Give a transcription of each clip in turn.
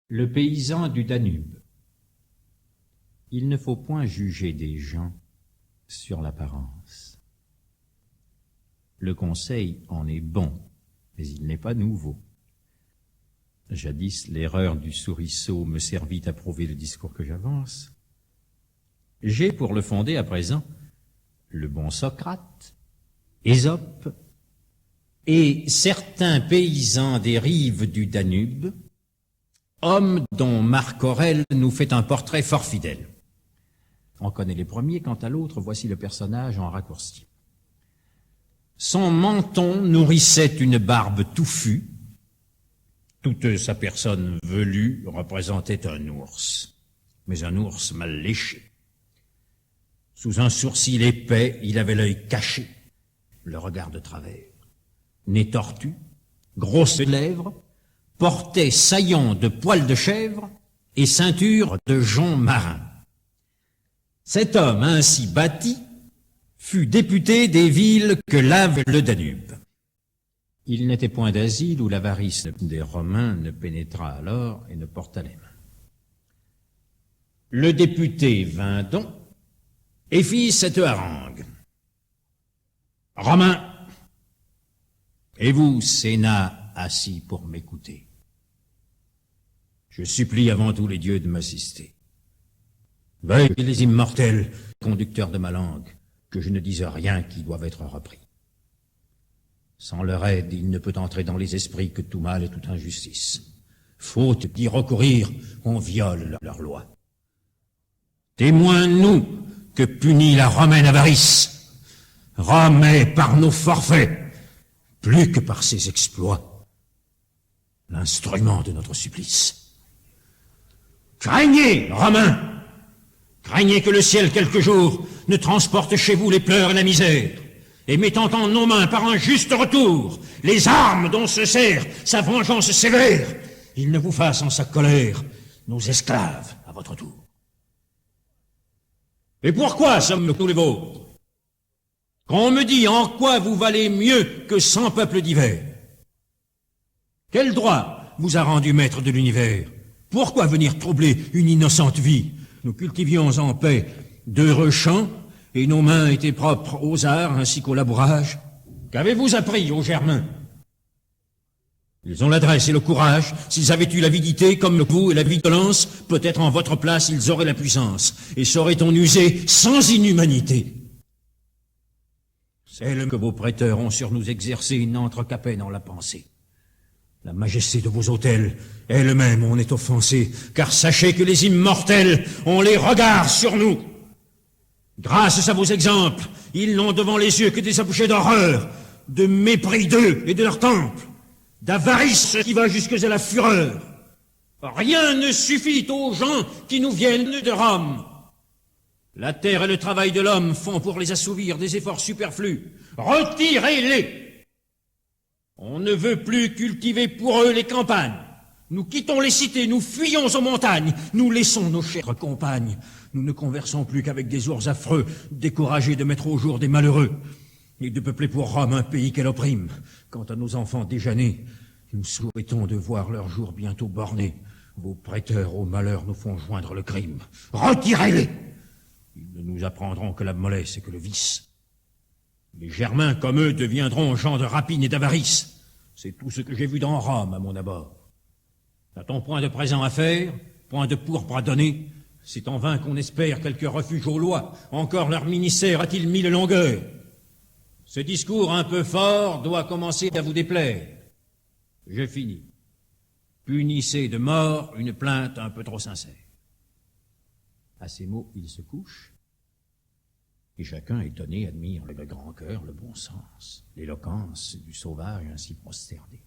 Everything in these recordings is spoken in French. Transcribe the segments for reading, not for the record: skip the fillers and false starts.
Le paysan du Danube. Il ne faut point juger des gens sur l'apparence. Le conseil en est bon, mais il n'est pas nouveau. Jadis, l'erreur du souriceau me servit à prouver le discours que j'avance. J'ai pour le fonder à présent le bon Socrate, Ésope et certains paysans des rives du Danube, hommes dont Marc Aurèle nous fait un portrait fort fidèle. On connaît les premiers, quant à l'autre, voici le personnage en raccourci. Son menton nourrissait une barbe touffue. Toute sa personne velue représentait un ours, mais un ours mal léché. Sous un sourcil épais, il avait l'œil caché, le regard de travers. Nez tortu, grosses lèvres, portait saillon de poils de chèvre et ceinture de jonc marin. Cet homme ainsi bâti fut député des villes que lave le Danube. Il n'était point d'asile où l'avarice des Romains ne pénétra alors et ne porta les mains. Le député vint donc et fit cette harangue. « Romains, et vous, Sénat, assis pour m'écouter, je supplie avant tous les dieux de m'assister. Veuillez les immortels, conducteurs de ma langue, que je ne dise rien qui doive être repris. Sans leur aide, il ne peut entrer dans les esprits que tout mal et toute injustice. Faute d'y recourir, on viole leur loi. Témoins-nous que punit la romaine avarice. Rome est par nos forfaits, plus que par ses exploits, l'instrument de notre supplice. Craignez, Romains, craignez que le ciel quelque jour ne transporte chez vous les pleurs et la misère, et mettant en nos mains par un juste retour les armes dont se sert sa vengeance sévère, il ne vous fasse en sa colère nos esclaves à votre tour. Et pourquoi sommes-nous tous les vôtres? Qu'on me dit en quoi vous valez mieux que 100 peuples divers. Quel droit vous a rendu maître de l'univers? Pourquoi venir troubler une innocente vie? Nous cultivions en paix d'heureux champs, et nos mains étaient propres aux arts ainsi qu'au labourage. Qu'avez-vous appris aux Germains? Ils ont l'adresse et le courage. S'ils avaient eu l'avidité comme vous et la violence, peut-être en votre place ils auraient la puissance, et saurait-on user sans inhumanité. Celle que vos prêteurs ont sur nous exercée n'entre qu'à peine en la pensée. La majesté de vos autels, elle-même en est offensée, car sachez que les immortels ont les regards sur nous. Grâce à vos exemples, ils n'ont devant les yeux que des objets d'horreur, de mépris d'eux et de leur temple, d'avarice qui va jusque à la fureur. Rien ne suffit aux gens qui nous viennent de Rome. La terre et le travail de l'homme font pour les assouvir des efforts superflus. Retirez-les! On ne veut plus cultiver pour eux les campagnes. Nous quittons les cités, nous fuyons aux montagnes, nous laissons nos chères compagnes. Nous ne conversons plus qu'avec des ours affreux, découragés de mettre au jour des malheureux, et de peupler pour Rome un pays qu'elle opprime. Quant à nos enfants déjà nés, nous souhaitons de voir leur jour bientôt borné. Vos prêteurs au malheur nous font joindre le crime. Retirez-les! Ils ne nous apprendront que la mollesse et que le vice. Les Germains, comme eux, deviendront gens de rapine et d'avarice. C'est tout ce que j'ai vu dans Rome à mon abord. N'a-t-on point de présent à faire, point de pourpre à donner? C'est en vain qu'on espère quelque refuge aux lois. Encore leur ministère a-t-il mille longueurs? Ce discours un peu fort doit commencer à vous déplaire. Je finis. Punissez de mort une plainte un peu trop sincère. À ces mots, il se couche, et chacun étonné admire le grand cœur, le bon sens, l'éloquence du sauvage ainsi prosterné.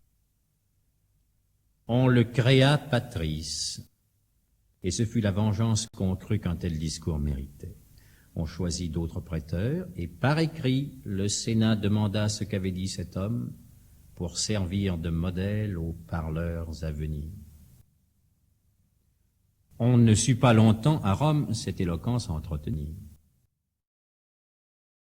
On le créa patrice, et ce fut la vengeance qu'on crut qu'un tel discours méritait. On choisit d'autres prêteurs, et par écrit, le Sénat demanda ce qu'avait dit cet homme pour servir de modèle aux parleurs à venir. On ne sut pas longtemps à Rome cette éloquence entretenir.